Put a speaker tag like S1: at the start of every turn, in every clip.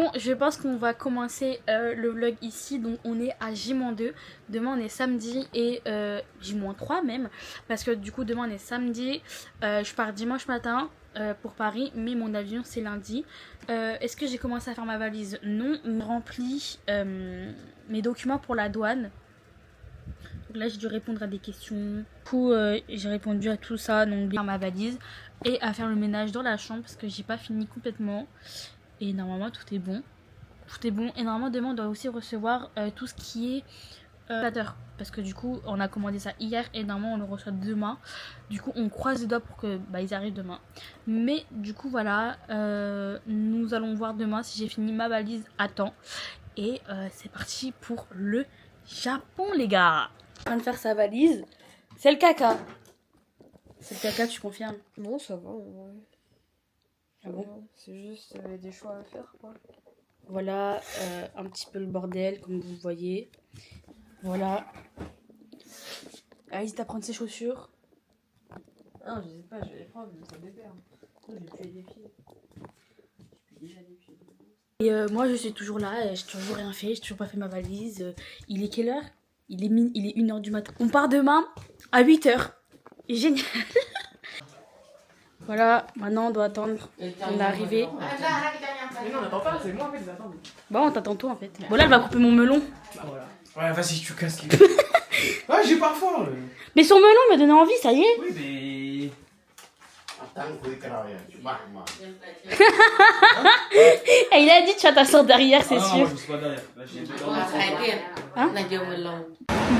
S1: Bon, je pense qu'on va commencer le vlog ici. Donc on est à J-2. Demain on est samedi et J-3 même. Parce que du coup demain on est samedi. Je pars dimanche matin pour Paris. Mais mon avion c'est lundi. Est-ce que j'ai commencé à faire ma valise? Non. Je remplis mes documents pour la douane. Donc là j'ai dû répondre à des questions. Du coup j'ai répondu à tout ça. Donc faire ma valise. Et à faire le ménage dans la chambre. Parce que j'ai pas fini complètement. Et normalement tout est bon. Tout est bon. Et normalement demain on doit aussi recevoir tout ce qui est parce que du coup on a commandé ça hier et normalement on le reçoit demain. Du coup on croise les doigts pour que ils arrivent demain. Mais du coup voilà, nous allons voir demain si j'ai fini ma valise à temps. Et c'est parti pour le Japon les gars. En train de faire sa valise. C'est le caca. C'est le caca, tu confirmes?
S2: Non, ça va. Ouais.
S1: Ah bon?
S2: C'est juste des choix à faire, quoi.
S1: Voilà, un petit peu le bordel, comme vous voyez. Voilà. Elle hésite à prendre ses chaussures.
S2: Non, je sais pas, je vais les prendre, mais ça me déperd. Je vais puer des pieds. Je pue déjà des pieds.
S1: Et moi, je suis toujours là, j'ai toujours rien fait, j'ai toujours pas fait ma valise. Il est quelle heure? Il est 1h du matin. On part demain à 8h. Génial. Voilà, maintenant on doit attendre. On est arrivé.
S3: Mais non, on n'attend pas, c'est moi en fait, j'attends.
S1: Bon, on t'attend toi en fait. Bon, là, elle va couper mon melon.
S3: Bah voilà. Ouais, vas-y, tu casses les. Ouais, j'ai pas faim.
S1: Mais son melon m'a donné envie, ça y est.
S3: Oui, mais.
S1: Et il a dit tu vas t'asseoir derrière, c'est
S3: Ah non,
S1: sûr.
S3: moi, je me suis pas derrière. Là, j'ai deux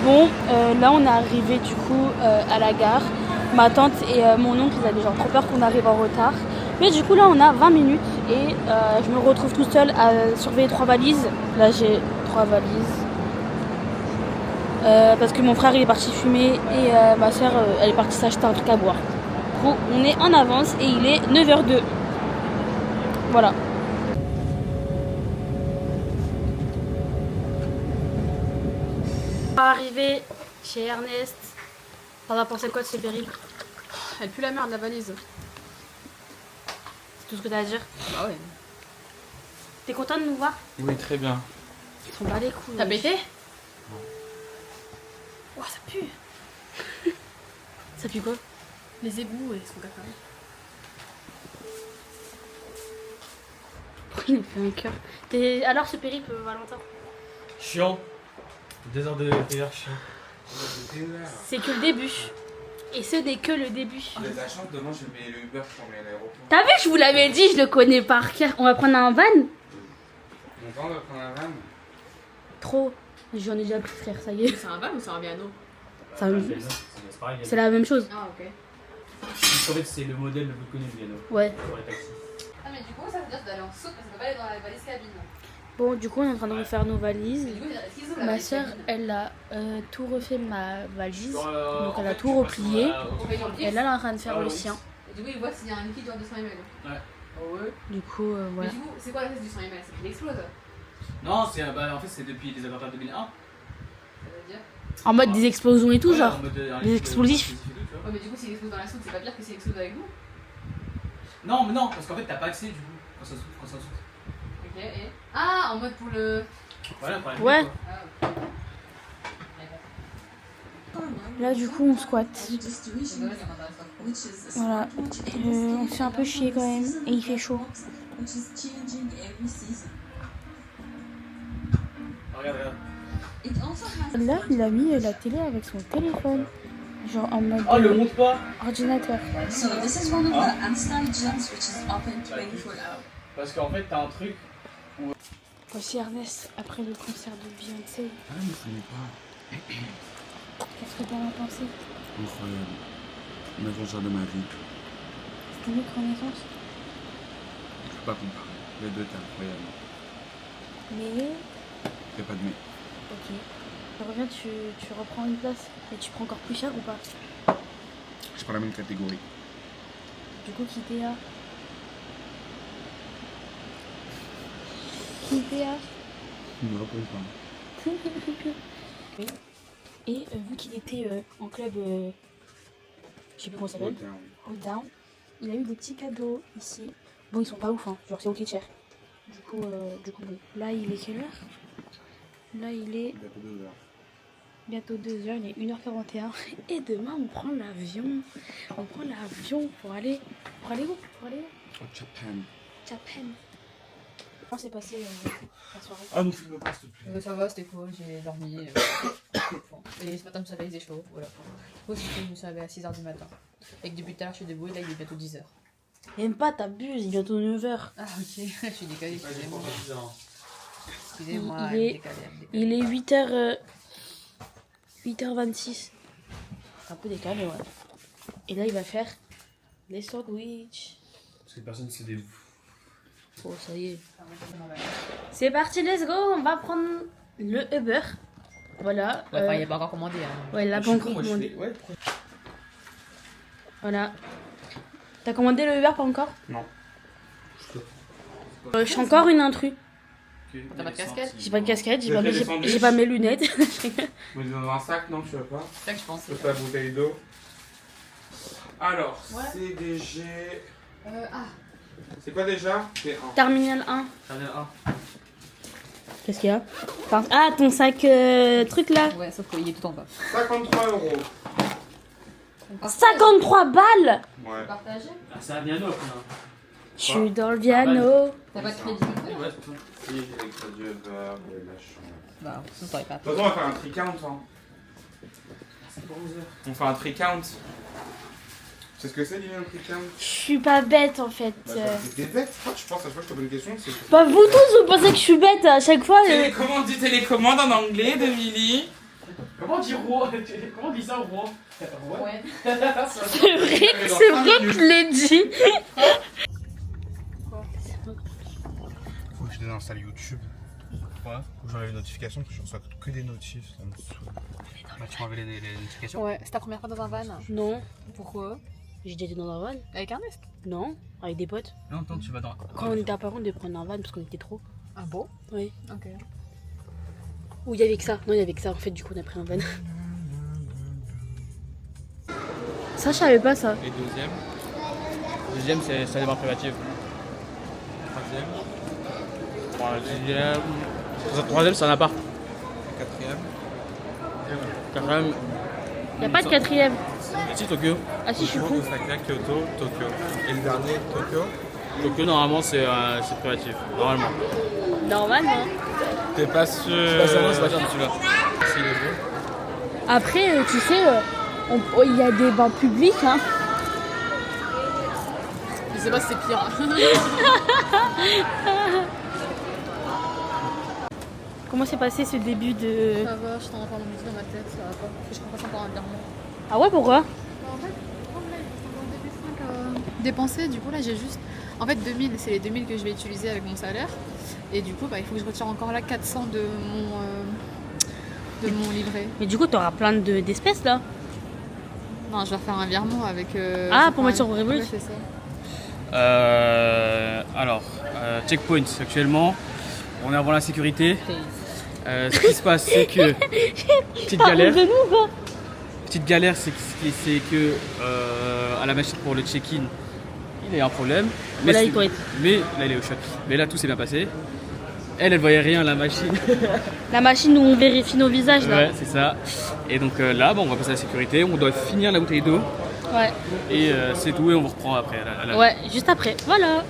S1: Bon, là on est arrivé du coup à la gare. Ma tante et mon oncle ils avaient genre trop peur qu'on arrive en retard. Mais du coup là on a 20 minutes et je me retrouve tout seule à surveiller 3 valises. Là j'ai 3 valises. Parce que mon frère il est parti fumer et ma soeur elle est partie s'acheter un truc à boire. Du coup on est en avance et il est 9h02. Voilà. Arrivé chez Ernest. T'en as pensé quoi de ce périple?
S2: Elle pue la merde, la valise.
S1: C'est tout ce que t'as à dire?
S2: Bah ouais.
S1: T'es content de nous voir?
S3: Oui, très bien.
S1: Ils sont pas les couilles.
S2: T'as pété?
S1: Oh, ça pue. Ça pue quoi?
S2: Les égouts et son caca.
S1: Il me fait un cœur. Et alors ce périple, Valentin?
S3: Chiant. 2 heures de PR chiant.
S1: C'est que le début. Et ce n'est que le début.
S4: Vous avez la chance, demain je mets le Uber pour aller à l'aéroport.
S1: T'as vu, je vous l'avais dit, je le connais par cœur. On va prendre un van?
S4: Mon temps, on va prendre un van.
S1: Trop. J'en ai déjà pris frère, ça y est.
S2: C'est un van ou c'est un piano?
S3: C'est pareil.
S1: C'est la même chose.
S2: Ah, ok.
S3: En fait, c'est le modèle le plus connu du piano.
S1: Ouais.
S3: Pour les taxis.
S2: Ah, mais du coup, ça veut dire d'aller en saut parce qu'on peut pas aller dans la valise cabine.
S1: Bon, du coup, on est en train de refaire nos valises.
S2: Mais du coup, est-ce qu'ils ouvrent la
S1: Ma
S2: valise
S1: soeur,
S2: cabine?
S1: elle a tout refait ma valise. Donc elle a
S3: En fait,
S1: tout
S3: tu passes
S1: replié.
S3: dans la-
S2: On paye dans le
S1: Et
S2: fixe.
S1: là, elle est en train de faire
S3: Ah,
S1: le
S3: oui.
S1: sien.
S2: Et du coup, ils voient s'il y a un liquide dans 200 ml.
S3: Ouais.
S2: Oh ouais.
S1: Du coup, voilà.
S2: Mais du coup, c'est quoi la test du 100 ml? C'est qu'il explose. Ça
S3: Non, c'est en fait, c'est depuis les attentats de 2001.
S2: veut dire.
S1: En mode des explosions et tout,
S3: Ouais,
S1: genre.
S3: en mode, un
S1: des
S3: liquide
S1: explosifs.
S3: et tout, tu vois.
S2: Ouais, mais du coup, s'il explose dans la soude, c'est pas pire que s'il explose avec nous?
S3: Non, mais non, parce qu'en fait, t'as pas accès du coup quand ça saute.
S2: Ok, et. Ah, en mode pour le.
S3: Voilà, par exemple.
S1: Ouais.
S3: quoi.
S2: Ah,
S1: Là, du coup, on squatte.
S2: ouais, ça m'intéresse pas.
S1: Voilà. On se fait un peu chier quand même. Et il fait chaud.
S3: Regarde, regarde.
S1: Là, il a mis la télé avec son téléphone. Genre en mode
S3: Oh, le monte pas.
S1: ordinateur.
S5: So this is one of the Amstel gyms which is open 24 hours.
S3: Parce qu'en fait, t'as un truc.
S1: Voici Ernest après le concert de Beyoncé.
S4: Ah, mais je connais pas.
S1: Qu'est-ce que t'en as pensé?
S4: Incroyable. Le concert de ma vie.
S1: C'était mieux que Renaissance?
S4: Je peux pas comparer. Les deux étaient incroyables.
S1: Mais.
S4: Y'a pas de mais.
S1: Ok. Tu reviens, tu reprends une place. Et tu prends encore plus cher ou pas?
S4: C'est pas la même catégorie.
S1: Du coup, Kitea. Kitea.
S4: Je me reconnais pas.
S1: Et vu qu'il était en club, je sais plus comment ça s'appelle, Hold Down, il a eu des petits cadeaux ici. Bon, ils sont pas ouf, hein. Genre c'est ok cher. Du coup, bon, là, il est quelle heure? Là, il est bientôt 2h, il est 1h41. Et demain, on prend l'avion. On prend l'avion pour aller... Pour aller où? Pour aller où?
S4: Au Japan.
S1: Japan. Comment s'est passé la soirée?
S4: Ah non, filme pas s'il te plaît.
S2: Ça va, c'était cool, j'ai dormi. Et ce matin, je me suis réveillée, il faisait chaud. Voilà. Du coup, je me suis réveillée à 6h du matin. Et que depuis tout à l'heure, je suis debout et là, il est bientôt 10h.
S1: Même pas, t'abuses, il est bientôt 9h.
S2: Ah, ok, je suis décalée, excusez-moi. Excusez-moi,
S1: Il est-
S2: décalée.
S1: Il est 8h... 8h26. Un peu décalé, ouais. Et là, il va faire les sandwichs.
S3: Parce que personne s'est dévoué.
S1: Oh, ça y est. C'est parti, let's go. On va prendre le Uber. Voilà.
S2: Ouais, enfin, il n'est pas encore commandé. Hein.
S1: Ouais, il l'a pas encore commandé.
S3: Ouais,
S1: Voilà. T'as commandé le Uber, pas encore?
S4: Non.
S1: Je suis encore une intrus.
S2: T'as pas de casquette?
S1: J'ai pas de casquette,
S4: Vous avez des sandwichs?
S1: j'ai pas mes lunettes.
S4: Mais dans un sac, non, tu veux pas?
S2: C'est ça que je pensais.
S4: C'est pas la bouteille d'eau. Alors,
S2: Ouais.
S4: CDG.
S2: Ah,
S4: C'est quoi déjà? C'est 1.
S1: Terminal 1.
S3: T'en as un.
S1: Qu'est-ce qu'il y a? Ah, ton sac truc là.
S2: ouais, sauf qu'il est tout en bas.
S4: 53 €.
S1: 53 balles.
S4: Ouais.
S2: Partagé?
S3: Ah, c'est un piano, après.
S1: Je suis dans le piano.
S2: T'as pas de crédit?
S3: Ouais, c'est tout.
S4: Si, avec le dieu vert, et la chance.
S2: Bah, ça t'aurais pas.
S4: De toute façon, on va faire un tree count. Hein.
S3: C'est pour 11h.
S4: On fait un tree count. C'est ce que c'est, Lilian, un tree count?
S1: Je suis pas bête en fait.
S4: Bah, t'es bête, je pense, à chaque fois que je te pose une question, c'est.
S1: Bah vous tous vous pensez que je suis bête à chaque fois.
S4: Télécommande, dis télécommande en anglais de Milly.
S3: Comment on dit roi? Comment on dit ça, roi?
S2: Ouais.
S1: C'est vrai que je l'ai dit.
S4: Faut que je désinstalle YouTube. Pourquoi? Faut que j'enlève les notifications, parce que je reçois que des notifs, ça me saoule. Bah, tu m'enlèves les notifications?
S2: Ouais, c'est ta première fois dans un van?
S1: Non,
S2: Pourquoi?
S1: j'ai déjà été dans un van.
S2: Avec Ernest?
S1: Non, avec des potes.
S3: Non, attends, tu vas dans.
S1: Quand on était à Paris, on devait prendre un van parce qu'on était trop.
S2: Ah bon?
S1: Oui.
S2: Ok.
S1: Ou il y avait que ça. Non, il y avait que ça. En fait, du coup, on a pris un van. Ça, je savais pas ça.
S6: Et deuxième. Deuxième, c'est ça dépend privative.
S4: Troisième.
S6: Troisième, c'est un appart.
S4: Quatrième.
S6: Quatrième,
S1: Y a pas de quatrième.
S6: si Tokyo.
S1: Ah si, je suis con.
S4: Osaka, Kyoto, Tokyo. Et le dernier, Tokyo.
S6: Tokyo, normalement, c'est privatif. Normalement.
S1: Normalement.
S4: T'es pas sûr?
S6: C'est pas sûr, c'est pas sûr de celui-là.
S4: S'il est beau.
S1: Après, tu sais, il y a des bains publics, hein.
S2: Je sais pas si c'est pire.
S1: Comment s'est passé ce début de...
S2: Ça va, je suis en train de musique dans ma tête, ça va pas. Je comprends encore un virement.
S1: Ah ouais, pourquoi?
S2: En fait, comme là, il reste encore 2005 dépensés, du coup là j'ai juste... En fait 2000, c'est les 2000 que je vais utiliser avec mon salaire. Et du coup, bah, il faut que je retire encore là 400 de mon livret.
S1: Mais du coup, t'auras plein d'espèces là.
S2: Non, je vais faire un virement avec...
S1: Pour mettre sur Revolut.
S2: Ouais, c'est ça.
S6: Alors, checkpoint, actuellement, on est avant la sécurité. Ce qui se passe, c'est que. Petite galère.
S1: De nous, quoi.
S6: Petite galère, c'est que à la machine pour le check-in, il y a un problème.
S1: Voilà,
S6: c'est-
S1: il correct.
S6: mais là, il est au shot. Mais là, tout s'est bien passé. Elle voyait rien, la machine.
S1: La machine où on vérifie nos visages là.
S6: Ouais, c'est ça. Et donc là, bon, on va passer à la sécurité. On doit finir la bouteille d'eau.
S1: Ouais.
S6: Et c'est tout. Et on vous reprend après.
S1: Ouais, juste après. Voilà.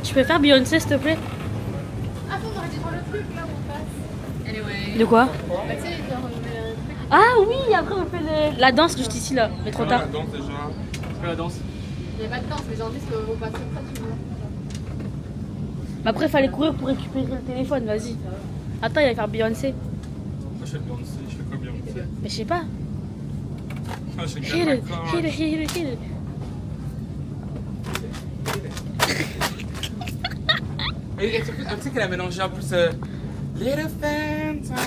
S1: Tu peux faire Beyoncé, s'il te plaît?
S2: Attends, on aurait dû voir le truc là où on passe. Anyway.
S1: De quoi?
S2: Bah, tu sais, genre, on met un truc.
S1: Ah oui, après on fait la danse juste ici là. Mais trop tard.
S4: Danse déjà.
S6: Fais la danse.
S2: Il n'y a pas de danse, les gens disent qu'on passe comme ça, tu vois.
S1: Mais après, il fallait courir pour récupérer le téléphone, vas-y. Attends, il va faire Beyoncé.
S4: Moi je fais Beyoncé, je fais quoi Beyoncé?
S1: Mais je sais pas.
S4: Ah, je fais
S1: Hit it, hit it, hit it, hit it.
S4: Et tu sais qu'elle a mélangé en plus Little Fanta.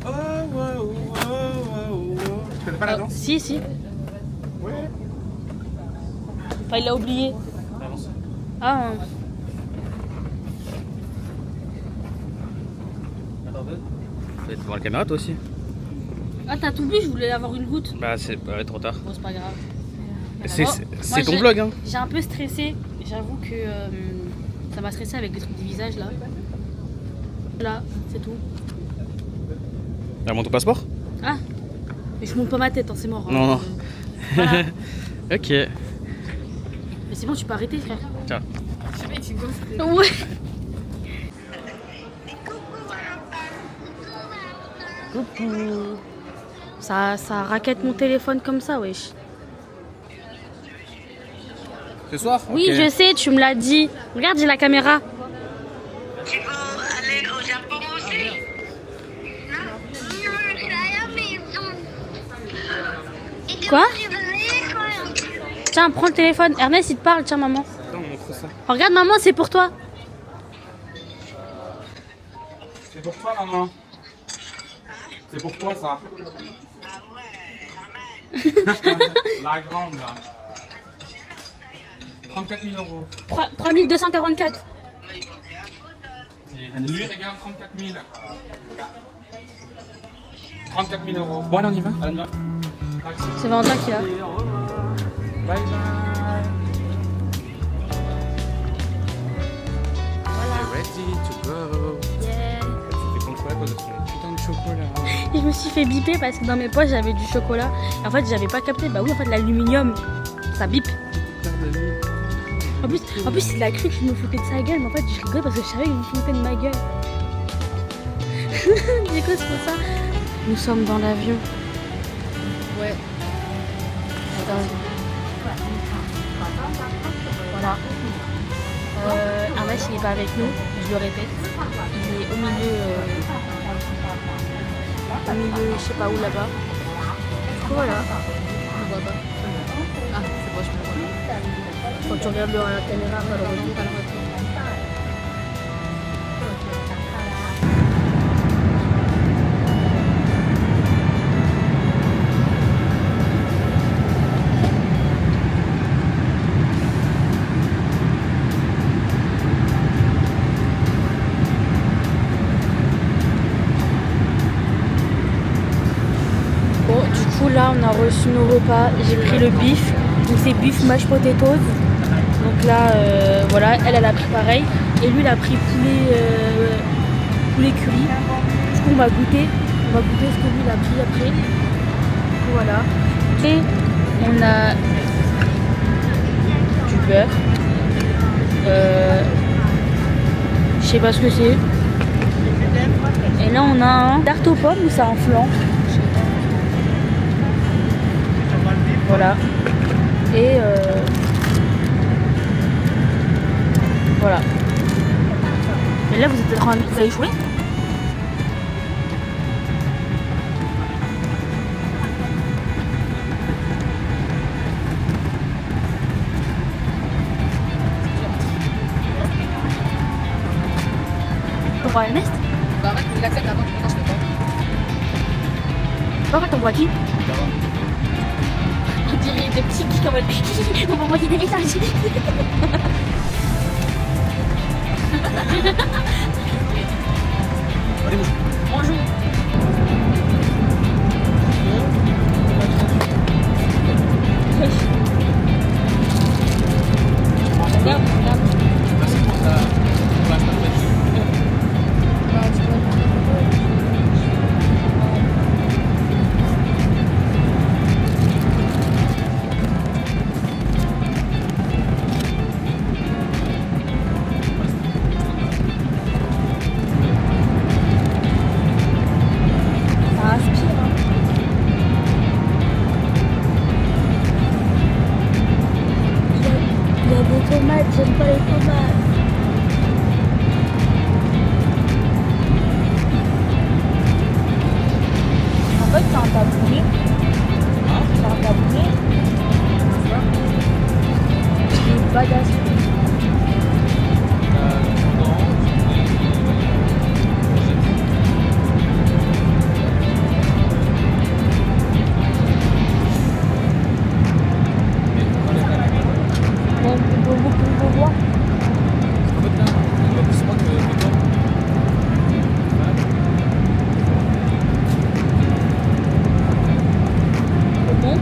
S4: Oh, oh, oh, oh, oh. Tu connais pas la danse?
S1: Si, si.
S4: Ouais.
S1: Enfin, il l'a oublié.
S6: Avance.
S1: Ah,
S6: Attends, tu vas voir la caméra toi aussi?
S1: ah t'as tout bu, je voulais avoir une goutte.
S6: Bah, c'est trop tard.
S1: Bon, c'est pas grave.
S6: C'est
S1: Moi,
S6: ton vlog, hein.
S1: J'ai un peu stressé. J'avoue que ça m'a stressé avec les trucs du visage là. Là, c'est tout.
S6: Ah, montre ton passeport?
S1: Ah, mais je monte pas ma tête, hein, c'est mort. Hein.
S6: Non, non.
S1: Voilà.
S6: Ok.
S1: Mais c'est bon, tu peux arrêter, frère.
S6: Tiens.
S1: Ouais. Coucou. Ça raquette mon téléphone comme ça, wesh.
S6: Ce soir?
S1: Oui,
S6: Ok.
S1: je sais, tu me l'as dit. Regarde, j'ai la caméra.
S7: Tu veux aller au Japon aussi? Non, je suis à la maison. Et
S1: Quoi?
S7: tu veux venir quand?
S1: Tiens, prends le téléphone. Ernest, il te parle. Tiens, maman.
S6: Attends, montre ça.
S1: Oh, regarde, maman, c'est pour toi.
S4: C'est pour toi, maman. C'est pour toi, ça. La grande, là. 34 000 euros.
S1: 3244.
S4: Lui, regarde, 34 000. 34 000 euros. Bon, allez, on y va. Allez, on y va.
S1: C'est Valentin qui est là.
S4: Bye bye.
S6: Ready to go.
S1: Yeah.
S6: C'était contre à cause de son putain de chocolat.
S1: Et je me suis fait biper parce que dans mes poches j'avais du chocolat. Et en fait j'avais pas capté. Bah oui, en fait l'aluminium ça bip. En plus il a cru que je me foutais de sa gueule. Mais en fait je rigolais parce que je savais qu'il me foutait de ma gueule. Du coup c'est pour ça. Nous sommes dans l'avion.
S2: Ouais.
S1: Voilà. Ernest il est pas avec nous, je le répète. Il est au milieu, je sais pas où là-bas. Du coup voilà.
S2: Je vois pas. Ah, c'est bon, je me vois.
S1: Quand tu regardes la caméra, malheureusement. Bon, du coup là on a reçu nos repas, j'ai pris le bif, donc c'est bif mash potatoes. Donc là voilà, elle a pris pareil et lui il a pris poulet curry. Du coup on va goûter ce que lui il a pris après. Du coup voilà. Et on a du beurre. Je sais pas ce que c'est. Et là on a un tarte aux pommes ou c'est un flan. Voilà. Et voilà. Et là vous êtes en train de... Vous avez joué? Pour Ernest?
S2: Bah, en fait, il accepte avant que je fais pas.
S1: Pourquoi t'envoies qui? On dirait des petits geeks en mode on va envoyer des messages. Bonjour. Regarde, regarde. Ça aspire, hein. Il y a des tomates, j'aime pas les tomates. En fait, c'est un tabouret. C'est un tabouret. C'est badass. Bon, on peut voir. C'est bon?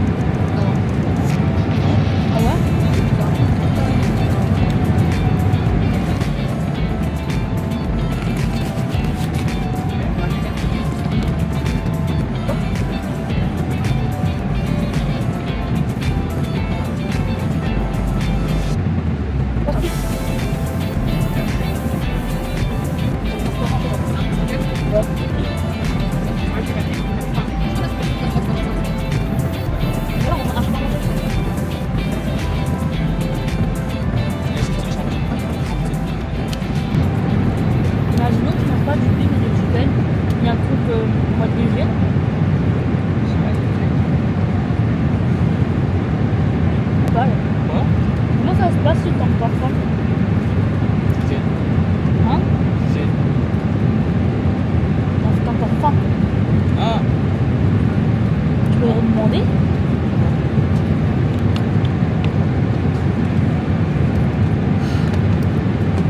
S1: demander.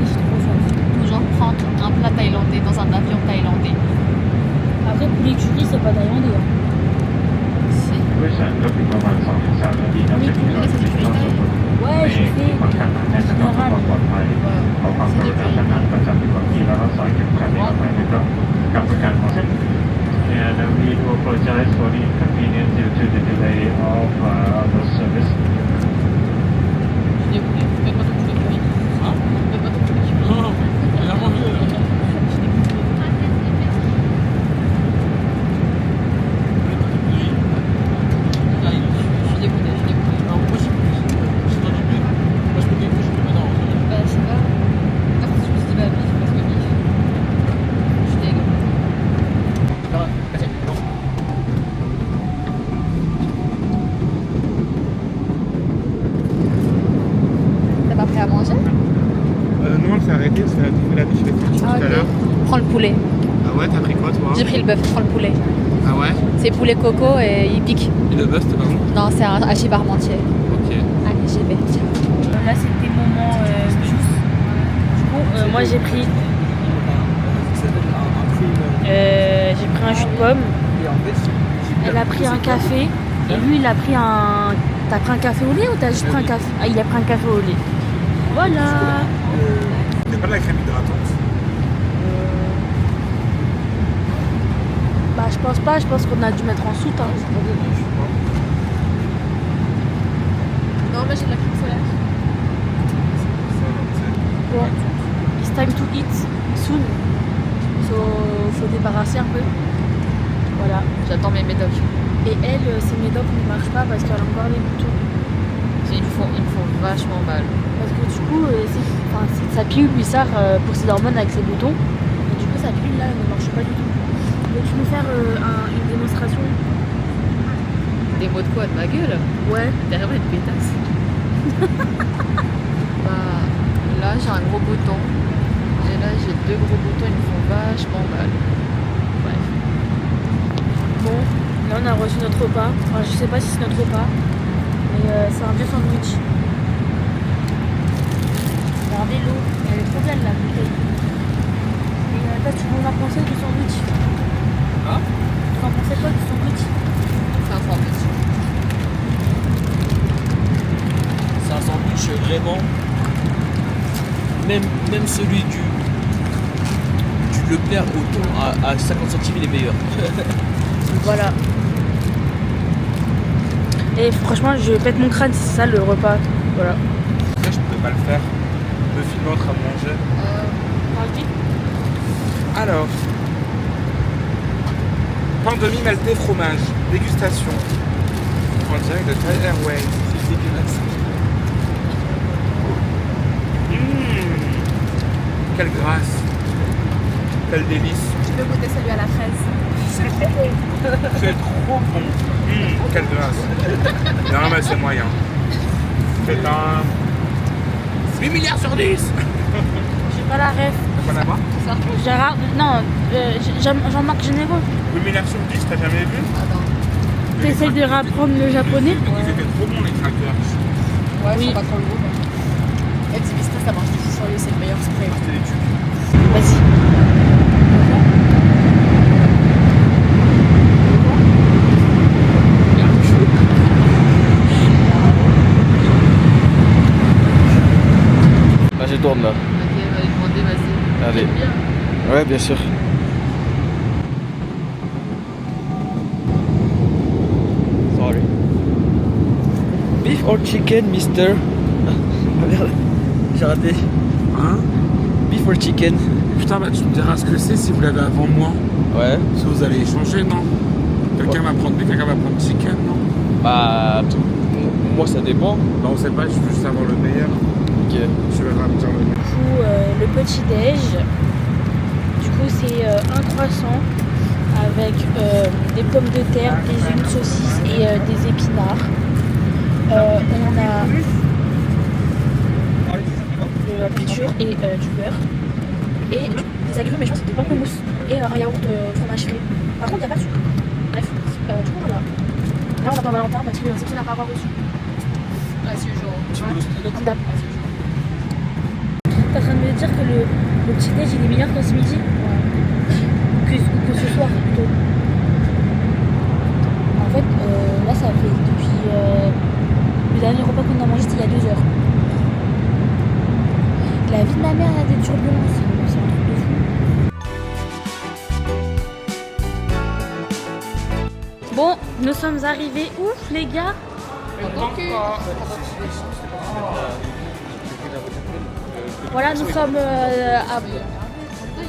S1: J'ai trop faim.
S2: Genre prendre un plat thaïlandais dans un avion thaïlandais.
S1: Après, poulet curry, c'est pas thaïlandais. Hein.
S2: Si.
S1: Oui, ouais, j'ai fait. En général.
S8: And we do apologize for the inconvenience due to the delay of the service.
S2: Je dégoûté. Même pas ton poulet curry.
S6: Hein?
S2: Même pas ton poulet curry.
S6: Non, elle a mangé.
S2: Je suis dégoûté.
S6: Non, moi j'ai pas doublé. Moi je peux dire que je peux pas dans.
S2: Bah, je sais pas. Après, je me suis dit, bah, bif, parce que bif. Je suis dégoûté. T'as pas pris à manger?
S4: Non, elle s'est arrêtée parce qu'elle a fait la biche avec tout à l'heure.
S2: Prends le poulet.
S4: Ah ouais, t'as pris quoi toi?
S2: J'ai pris le bœuf, prends le poulet.
S4: Ah ouais?
S2: C'est poulet coco et il pique.
S6: Et le bœuf, c'était pas bon?
S2: Non, c'est un hachis parmentier.
S6: Ok.
S2: Allez, j'y vais. Tiens.
S1: Là, c'était moment juice. Du coup, moi, j'ai pris un jus de pomme. Elle a pris un café. Et lui, il a pris un... T'as pris un café au lait ou t'as juste pris un café? Ah, il a pris un café au lait. Voilà.
S4: C'est pas de la crème hydratante.
S1: Bah, je pense pas. Je pense qu'on a dû mettre en soute. Hein.
S2: Non, mais j'ai de la crème solaire.
S1: Bon, it's time to eat soon. Faut débarrasser un peu. Voilà.
S2: J'attends mes médocs.
S1: Et elle, ses médocs ne marchent pas parce qu'elle a encore les boutons.
S2: Ils me font vachement mal.
S1: Parce que du coup, sa pilule lui sert pour ses hormones avec ses boutons. Et du coup, sa pilule là, elle ne marche pas du tout. Veux-tu nous faire une démonstration?
S2: Des mots de quoi? De ma gueule?
S1: Ouais.
S2: Derrière moi, une pétasse. Bah, là, j'ai un gros bouton. Et là, j'ai deux gros boutons, ils me font vachement mal. Bref.
S1: Bon, là on a reçu notre repas. Enfin, je sais pas si c'est notre repas. Mais c'est un vieux sandwich. Regardez l'eau. Elle est trop belle la bouteille. Et toi, tu nous as pensé du sandwich?
S6: Hein?
S1: Tu en pensais quoi du sandwich?
S2: C'est un sandwich.
S9: C'est un sandwich vraiment. Même celui du Leclerc au thon à 50 centimes il est meilleur.
S1: Voilà. Et franchement, je pète mon crâne, c'est ça le repas. Voilà.
S4: Après, je pouvais pas le faire. Me filmer en train de manger. Alors, pain demi maltais fromage, dégustation. En direct de Thai Airways.
S9: C'est dégueulasse.
S4: Quelle grâce. Quel délice.
S2: Tu peux goûter celui à la fraise.
S4: C'est trop bon. C'est trop bon. Quelle grâce. Non, mais c'est moyen. C'est un 8 milliards sur 10.
S1: J'ai pas la ref.
S4: T'as pas la voix?
S1: Gérard, non, Jean-Marc Généreux.
S4: 8 milliards sur 10, t'as jamais vu?
S2: Attends.
S1: T'essayes de réapprendre le japonais?
S4: Ils étaient trop bons les crackers.
S2: Ouais,
S1: Oui.
S2: c'est pas trop le goût. Et Divis Stress, ça marche difficile sur lui, c'est le meilleur spray.
S4: C'était des tubes.
S1: Vas-y.
S6: Là, je tourne là.
S2: Ok, on va lui demander, vas-y.
S6: Allez.
S2: T'aimes bien?
S6: Ouais, bien sûr. Sorry. Beef or chicken, mister? Ah merde, j'ai raté.
S4: Hein?
S6: Beef or chicken?
S4: Putain, bah tu me diras ce que c'est si vous l'avez avant moi.
S6: Ouais.
S4: Si vous allez échanger, non? Quelqu'un va prendre beef, quelqu'un va prendre chicken, non?
S6: Bah, moi ça dépend.
S4: Bah on sait pas, je veux juste avoir le meilleur.
S6: Ok.
S4: Tu vas me dire le meilleur.
S1: Du coup, le petit déj. Du coup, c'est un croissant avec des pommes de terre, une saucisse et des épinards. On a de la friture et du beurre. Et des agrumes, mais je pense que c'était pamplemousse. Et un yaourt fromage frais. Par contre, il n'y a pas de sucre. Bref, du coup, voilà. Là, Saint-Valentin parce que c'est qui n'a pas encore reçu.
S2: As usual.
S9: Tu veux le
S1: Comme d'hab. T'es en train de me dire que le petit déj il est meilleur que ce midi que ce soir plutôt. En fait, là ça fait depuis le dernier repas qu'on a mangé c'était il y a 2 heures. La vie de ma mère a des turbulences, c'est un truc de fou. Bon, nous sommes arrivés où les gars? Voilà, nous sommes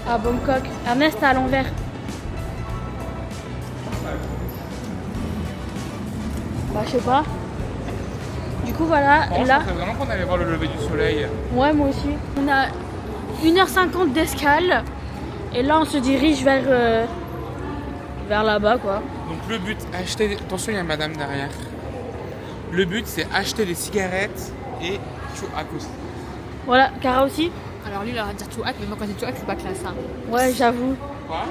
S1: à Bangkok. Ernest à l'envers. Bah je sais pas. Du coup voilà,
S4: Bon,
S1: là.
S4: Je pensais vraiment qu'on allait voir le lever du soleil.
S1: Ouais moi aussi. On a 1h50 d'escale. Et là on se dirige vers là-bas quoi.
S4: Donc le but, acheter... Attention, il y a madame derrière. Le but, c'est acheter des cigarettes et chouak aussi.
S1: Voilà, Cara aussi.
S2: Alors lui, il va dire chouak, mais moi quand je dis chouak, c'est pas classe. Hein.
S1: Ouais j'avoue.
S4: Quoi?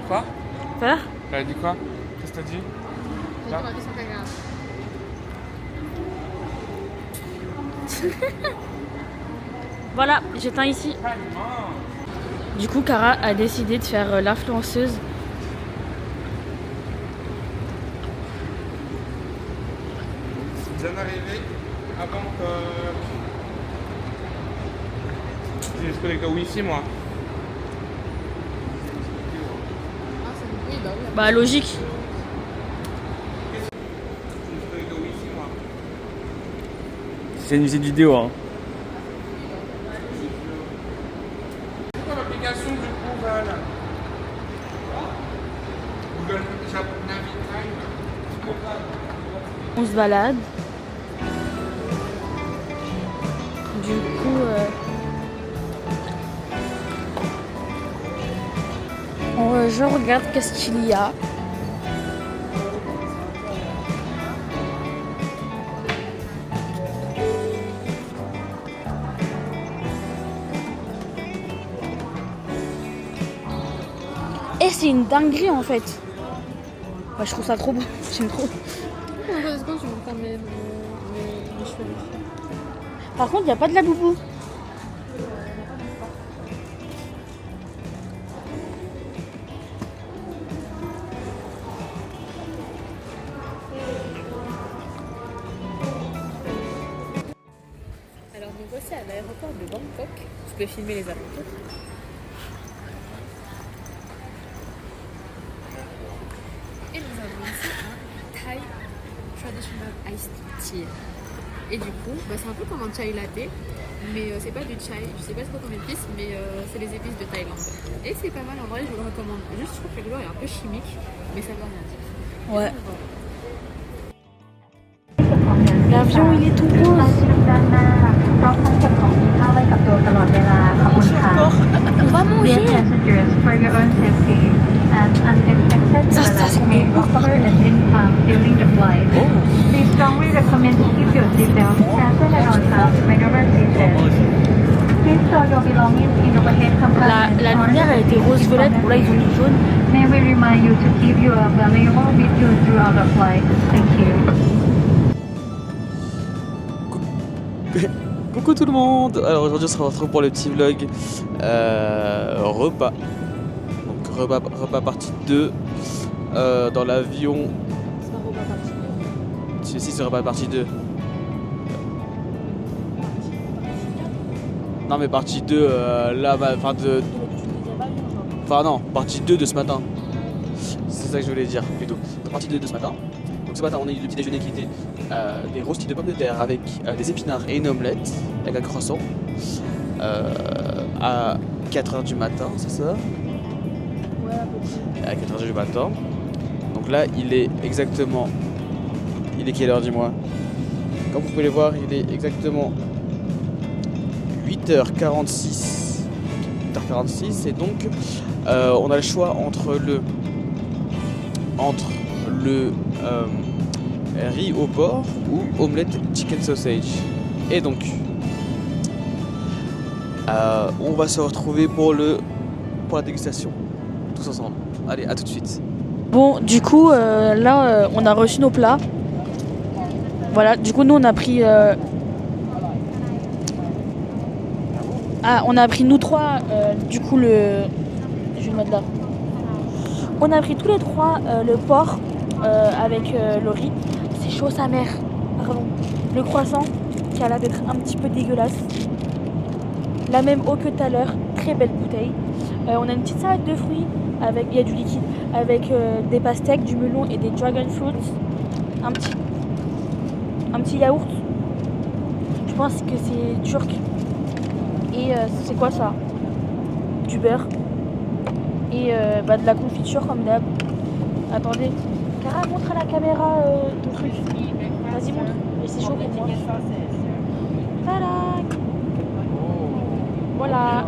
S4: Quoi?
S1: Faire.
S4: Elle a dit quoi? Qu'est-ce que t'as dit?
S2: J'ai pas dit son caca.
S1: Voilà, j'éteins ici. Du coup Cara a décidé de faire l'influenceuse.
S4: Je viens d'arriver avant que... J'ai se connecté au wifi moi.
S2: Ah, c'est oui, bah oui.
S1: Bah logique.
S4: J'ai se connecté au wifi moi.
S6: C'est une visite vidéo, hein.
S4: C'est quoi l'application du coup, Val? Google Navitime.
S1: On se balade. Du coup, je regarde qu'est-ce qu'il y a. Et c'est une dinguerie en fait. Moi, je trouve ça trop beau. J'aime trop.
S2: Dans 2 secondes, je vais vous faire mes cheveux.
S1: Par contre, il n'y a pas de la boubou.
S2: Alors nous voici à l'aéroport de Bangkok. Je peux filmer les alentours. Et nous avons ici un Thai Traditional Iced Tea. Et du coup, c'est un peu comme un chai latte, mais c'est pas du chai, je sais pas trop combien d'épices, mais c'est les épices de Thaïlande. Et c'est pas mal en vrai, je vous le recommande. Juste, je trouve que le goût est un peu chimique, mais ça veut rien dire.
S1: Ouais. L'avion, il est tout rose. On va manger. Ça sent bon. La lumière a été rose-violette, bon là ils ont mis jaune.
S10: May we remind you to keep your valuable with you throughout the flight. Thank you.
S9: Coucou tout le monde. Alors aujourd'hui on se retrouve pour le petit vlog repas. Donc repas partie 2 dans l'avion.
S2: C'est pas repas partie 2.
S9: Si c'est repas partie 2. Non mais partie 2 là, enfin de... Enfin non, partie 2 de ce matin. C'est ça que je voulais dire plutôt. Partie 2 de ce matin. Donc ce matin on a eu le petit déjeuner qui était des rostis de pommes de terre avec des épinards et une omelette avec un croissant à 4h du matin, c'est ça?
S1: Ouais, à peu près.
S9: À 4h du matin. Donc là il est exactement... Il est quelle heure, dis-moi? Comme vous pouvez le voir, il est exactement 8h46. 8h46 et donc on a le choix entre le riz au porc ou omelette chicken sausage. Et donc on va se retrouver pour la dégustation tous ensemble. Allez, à tout de suite.
S1: Bon, du coup, là, on a reçu nos plats. Voilà, du coup, nous, on a pris... on a pris nous trois, du coup, le... Je vais le mettre là. On a pris tous les trois le porc avec le riz. C'est chaud, sa mère. Pardon. Le croissant, qui a l'air d'être un petit peu dégueulasse. La même eau que tout à l'heure. Très belle bouteille. On a une petite salade de fruits. Avec, il y a du liquide. Avec des pastèques, du melon et des dragon fruits. Un petit yaourt. Je pense que c'est turc. Et c'est quoi ça? Du beurre. Et de la confiture comme d'hab. Attendez. Cara, montre à la caméra ton truc. Vas-y, montre. Et c'est chaud pour moi. Tada! Voilà.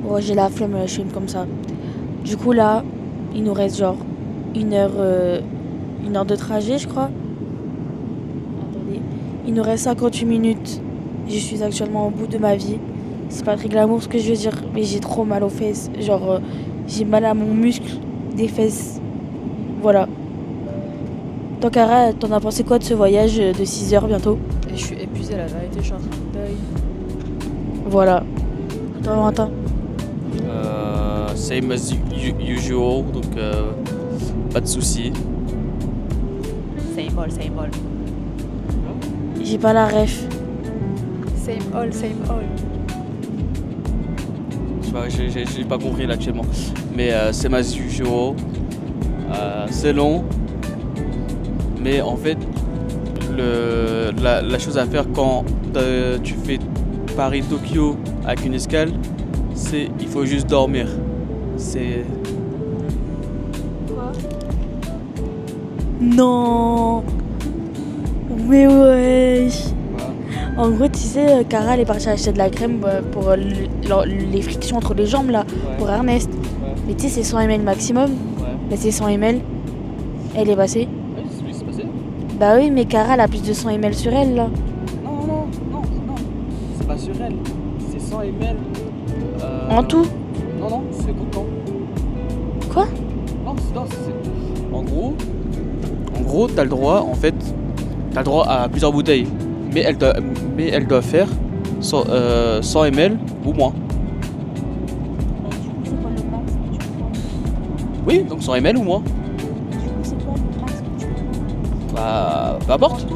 S1: Oh, j'ai la flemme, je filme comme ça. Du coup là, il nous reste genre une heure de trajet, je crois. Attendez. Il nous reste 58 minutes. Je suis actuellement au bout de ma vie. C'est pas très glamour ce que je veux dire, mais j'ai trop mal aux fesses. Genre, j'ai mal à mon muscle des fesses. Voilà. Toi, Cara, t'en as pensé quoi de ce voyage de 6 heures bientôt?
S2: Et je suis épuisée, la vérité, je suis en train de deuil.
S1: Voilà. Toi, Valentin?
S9: Same as usual, donc pas de soucis.
S2: Same all.
S1: J'ai pas la ref.
S2: Same all.
S9: J'ai pas compris là actuellement. Mais same as usual. C'est long. Mais en fait, la chose à faire quand tu fais Paris-Tokyo avec une escale, c'est il faut juste dormir. C'est...
S1: Quoi? Non. Mais wesh. En gros, tu sais, Cara, elle est partie acheter de la crème pour les frictions entre les jambes, là, pour Ernest. Mais tu sais, c'est 100 ml maximum. Mais c'est 100 ml. Elle est passée.
S9: Ouais, c'est ce qui s'est passé.
S1: Bah oui, mais Cara, elle a plus de 100 ml sur elle, là.
S9: Non. C'est pas sur elle. C'est 100 ml.
S1: En tout?
S9: Non, c'est content.
S1: Quoi?
S9: Non, c'est... En gros, t'as le droit, en fait, à plusieurs bouteilles. Mais elle doit faire 100 ml ou moins. Oui, donc 100 ml ou moins. Bah, peu importe,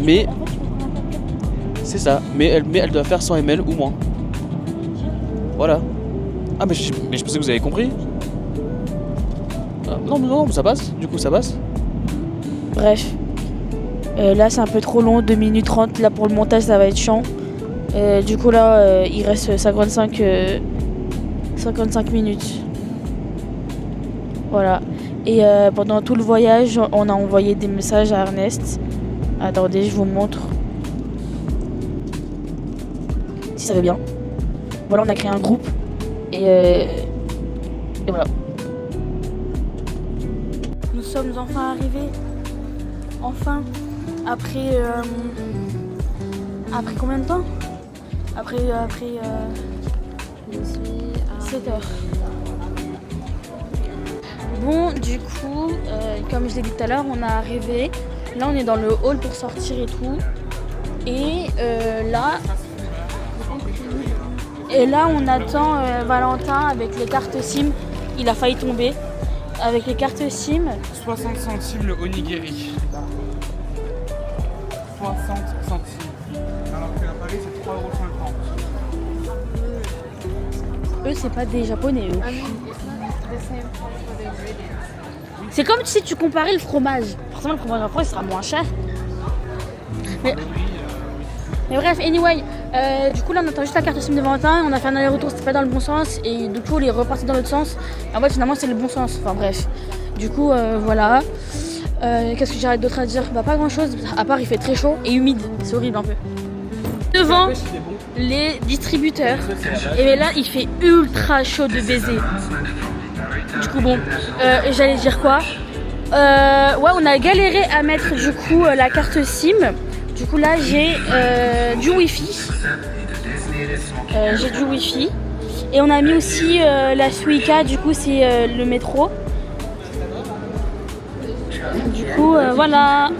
S9: mais c'est ça. Mais elle doit faire 100 ml ou moins. Voilà. Ah, mais je pensais que vous avez compris. Non, ça passe. Du coup, ça passe.
S1: Bref. Là, c'est un peu trop long, 2 minutes 30. Là, pour le montage, ça va être chiant. Du coup, là, il reste 55 minutes. Voilà. Et pendant tout le voyage, on a envoyé des messages à Ernest. Attendez, je vous montre. Si ça va bien. Voilà, on a créé un groupe. Et voilà. Nous sommes enfin arrivés. Enfin. Après combien de temps? Après 7 heures. Bon, du coup, comme je l'ai dit tout à l'heure, on est arrivé. Là, on est dans le hall pour sortir et tout. Et là, on attend Valentin avec les cartes SIM. Il a failli tomber. Avec les cartes SIM.
S4: 60 centimes le onigiri. 60 centimes. Alors que à Paris, c'est 3,50 €.
S1: Eux, c'est pas des japonais, eux. C'est comme si tu comparais le fromage. Forcément, le fromage en France, il sera moins cher. Mais bref, anyway, du coup là on attend juste la carte SIM de Valentin, on a fait un aller-retour, c'était pas dans le bon sens et du coup on est reparti dans l'autre sens. En fait finalement c'est le bon sens, enfin bref. Du coup voilà. Qu'est-ce que j'arrête d'autre à dire? Bah pas grand chose, à part il fait très chaud et humide, c'est horrible un peu. Devant, les distributeurs. Et là, il fait ultra chaud de baiser. Du coup, bon, j'allais dire quoi? Ouais, on a galéré à mettre du coup la carte SIM. Du coup, là, j'ai du Wi-Fi. J'ai du Wi-Fi. Et on a mis aussi la Suica, du coup, c'est le métro. Du coup, voilà.